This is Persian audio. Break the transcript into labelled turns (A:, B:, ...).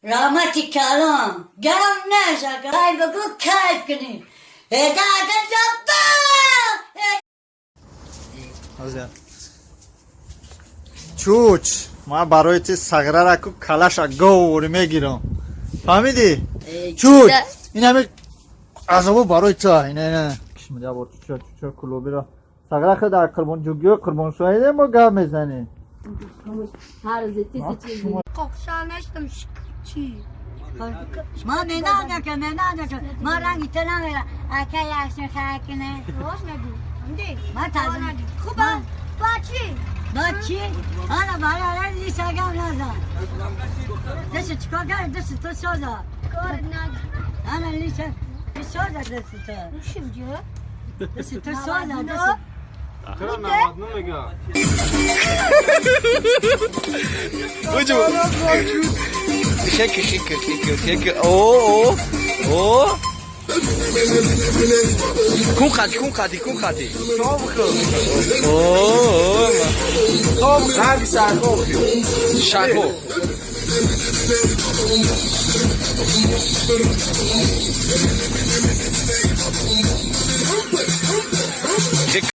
A: رحمتی کلام گرم نشه که بگو کیف کنیم هدایت جبا
B: چوچ ما برای تی سگره را که کلش گور میگیرم فهمیدی؟ چوچ این همه عذابو برای تا اینه کشم جا با چوچ کلوبی را سگره خود در قربان جوگی و قربان شویده ما گم میزنی
C: هر روز تیسی چیزی
D: خب نشتم چی؟
A: ما میدانم ما رنگی تو نمیره اکه یکشن خواهد کنه
D: راست نگو همدی
A: ما تازه
D: خوبه با چی؟
A: با چی؟ حالا برای لیسه گم نزن دست چکار کرد دست تو سازه
D: کارت نگو
A: حالا لیسه سازه دست تو
D: نوشیم جا
A: دست تو سازه دست
E: چرا نماد نمیگه
F: شك اوه كون خاطي اوه
E: هذه ساعة
F: شاكو